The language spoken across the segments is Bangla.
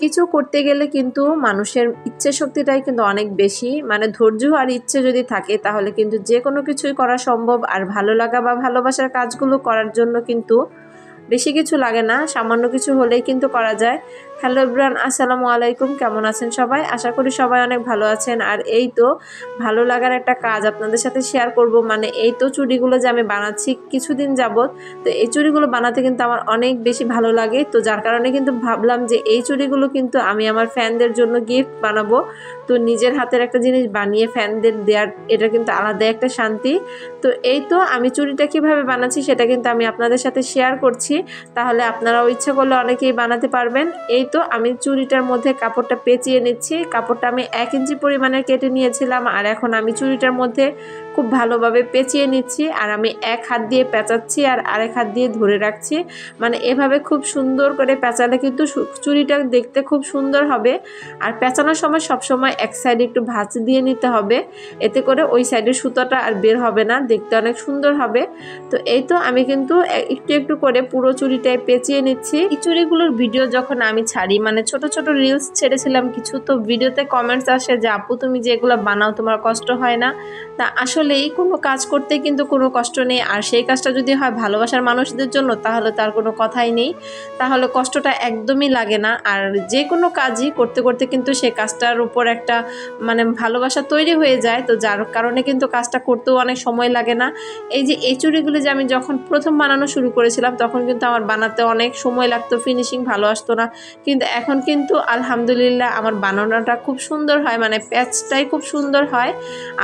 কিছু করতে গেলে কিন্তু মানুষের ইচ্ছে শক্তিটাই কিন্তু অনেক বেশি, মানে ধৈর্য আর ইচ্ছে যদি থাকে তাহলে কিন্তু যে কোনো কিছুই করা সম্ভব। আর ভালো লাগা বা ভালোবাসার কাজগুলো করার জন্য কিন্তু বেশি কিছু লাগে না, সামান্য কিছু হলেই কিন্তু করা যায়। হ্যালো এভরিওয়ান, আসসালামু আলাইকুম। কেমন আছেন সবাই? আশা করি সবাই অনেক ভালো আছেন। আর এই তো ভালো লাগার একটা কাজ আপনাদের সাথে শেয়ার করব। মানে এই তো চুড়িগুলো যে আমি বানাচ্ছি কিছুদিন যাবত, তো এই চুড়িগুলো বানাতে কিন্তু আমার অনেক বেশি ভালো লাগে। তো যার কারণে কিন্তু ভাবলাম যে এই চুড়িগুলো কিন্তু আমি আমার ফ্যানদের জন্য গিফট বানাবো। তো নিজের হাতের একটা জিনিস বানিয়ে ফ্যানদের দেওয়ার, এটা কিন্তু আলাদা একটা শান্তি। তো এই তো আমি চুড়িটা কিভাবে বানাচ্ছি সেটা কিন্তু আমি আপনাদের সাথে শেয়ার করছি, তাহলে আপনারাও ইচ্ছা করলে অনেকেই বানাতে পারবেন। এই তো আমি চুড়িটার মধ্যে কাপড়টা পেঁচিয়ে নিচ্ছি। কাপড়টা আমি 1 ইঞ্চি পরিমাণের কেটে নিয়েছিলাম, আর এখন আমি চুড়িটার মধ্যে খুব ভালোভাবে পেঁচিয়ে নিচ্ছি। আর আমি এক হাত দিয়ে পেঁচাচ্ছি আর আরেক হাত দিয়ে ধরে রাখছি। মানে এভাবে খুব সুন্দর করে পেঁচালে কিন্তু চুড়িটা দেখতে খুব সুন্দর হবে। আর পেঁচানোর সময় সবসময় এক সাইডে একটু ভাঁজ দিয়ে নিতে হবে, এতে করে ওই সাইডের সুতোটা আর বের হবে না, দেখতে অনেক সুন্দর হবে। তো এই তো আমি কিন্তু একটু একটু করে পুরো চুড়িটাই পেঁচিয়ে নিচ্ছি। এই চুড়িগুলোর ভিডিও যখন আমি ছাড়ি, মানে ছোট ছোট রিলস ছেড়েছিলাম কিছু, তো ভিডিওতে কমেন্টস আসে যে আপু তুমি যেগুলো বানাও তোমার কষ্ট হয় না। তা আসলেই কোনো কাজ করতে কিন্তু কোনো কষ্ট নেই, আর সেই কাজটা যদি হয় ভালোবাসার মানুষদের জন্য তাহলে তার কোনো কথাই নেই, তাহলে কষ্টটা একদমই লাগে না। আর যে কোনো কাজই করতে করতে কিন্তু সেই কাজটার উপর একটা মানে ভালোবাসা তৈরি হয়ে যায়, তো যার কারণে কিন্তু কাজটা করতেও অনেক সময় লাগে না। এই যে এই চুড়িগুলো যে আমি যখন প্রথম বানানো শুরু করেছিলাম তখন কিন্তু আমার বানাতে অনেক সময় লাগতো, ফিনিশিং ভালো আসতো না, কিন্তু এখন কিন্তু আলহামদুলিল্লাহ আমার বানানোটা খুব সুন্দর হয়, মানে প্যাচটাই খুব সুন্দর হয়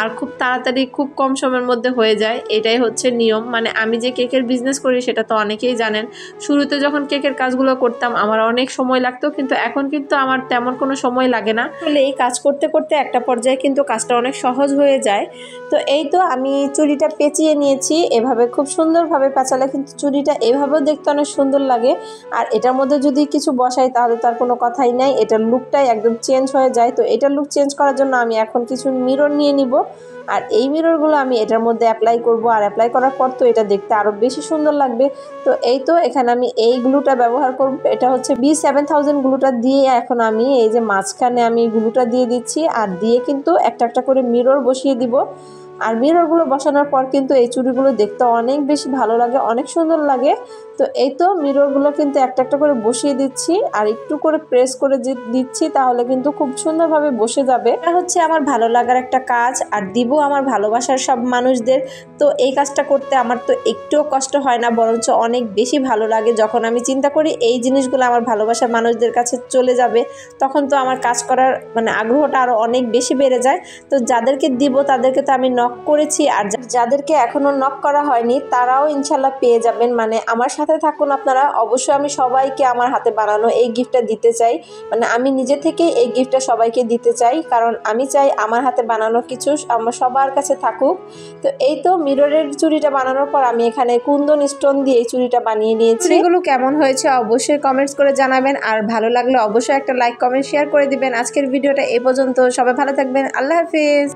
আর খুব তাড়াতাড়ি খুব কম সময়ের মধ্যে হয়ে যায়। এটাই হচ্ছে নিয়ম। মানে আমি যে কেকের বিজনেস করি সেটা তো অনেকেই জানেন, শুরুতে যখন কেকের কাজগুলো করতাম আমার অনেক সময় লাগতো, কিন্তু এখন কিন্তু আমার তেমন কোনো সময় লাগে না। আসলে এই কাজ করতে করতে একটা পর্যায়ে কিন্তু কাজটা অনেক সহজ হয়ে যায়। তো এই তো আমি চুড়িটা পেঁচিয়ে নিয়েছি, এভাবে খুব সুন্দরভাবে পেঁচালে কিন্তু চুড়িটা এভাবেও দেখতে অনেক সুন্দর লাগে। আর এটার মধ্যে যদি কিছু বসাই তাহলে তার কোনো কথাই নাই, এটার লুকটাই একদম চেঞ্জ হয়ে যায়। তো এটার লুক চেঞ্জ করার জন্য আমি এখন কিছু মিরর নিয়ে নিব, আর এই মিররগুলো আমি এটার মধ্যে অ্যাপ্লাই করব। আর অ্যাপ্লাই করার পর তো এটা দেখতে আরও বেশি সুন্দর লাগবে। তো এই তো এখানে আমি এই গ্লুটা ব্যবহার করব, এটা হচ্ছে B7000 গ্লুটা দিয়ে এখন আমি এই যে মাঝখানে আমি গ্লুটা দিয়ে দিচ্ছি, আর দিয়ে কিন্তু একটা একটা করে মিরর বসিয়ে দিব। আর মিররগুলো বসানোর পর কিন্তু এই চুড়িগুলো দেখতে অনেক বেশি ভালো লাগে, অনেক সুন্দর লাগে। তো এই তো মিররগুলো কিন্তু একটা একটা করে বসিয়ে দিচ্ছি আর একটু করে প্রেস করে দিচ্ছি, তাহলে কিন্তু খুব সুন্দরভাবে বসে যাবে। এটা হচ্ছে আমার ভালো লাগার একটা কাজ, আর দিব আমার ভালোবাসার সব মানুষদের। তো এই কাজটা করতে আমার তো একটুও কষ্ট হয় না, বরঞ্চ অনেক বেশি ভালো লাগে। যখন আমি চিন্তা করি এই জিনিসগুলো আমার ভালোবাসার মানুষদের কাছে চলে যাবে, তখন তো আমার কাজ করার মানে আগ্রহটা আরও অনেক বেশি বেড়ে যায়। তো যাদেরকে দিব তাদেরকে তো আমি নক করেছি, আর যাদেরকে এখনও নক করা হয়নি তারাও ইনশাল্লাহ পেয়ে যাবেন। মানে আমার সাথে থাকুন আপনারা, অবশ্যই আমি সবাইকে আমার হাতে বানানো এই গিফটটা দিতে চাই। মানে আমি নিজে থেকে এই গিফটটা সবাইকে দিতে চাই, কারণ আমি চাই আমার হাতে বানানো কিছু আমার সবার কাছে থাকুক। তো এই তো মিররের চুড়িটা বানানোর পর আমি এখানে কুন্দন স্টোন দিয়ে এই চুড়িটা বানিয়ে নিয়েছি। চুড়িগুলো কেমন হয়েছে অবশ্যই কমেন্টস করে জানাবেন, আর ভালো লাগলে অবশ্যই একটা লাইক কমেন্ট শেয়ার করে দিবেন। আজকের ভিডিওটা এই পর্যন্ত, সবাই ভালো থাকবেন, আল্লাহ হাফিজ।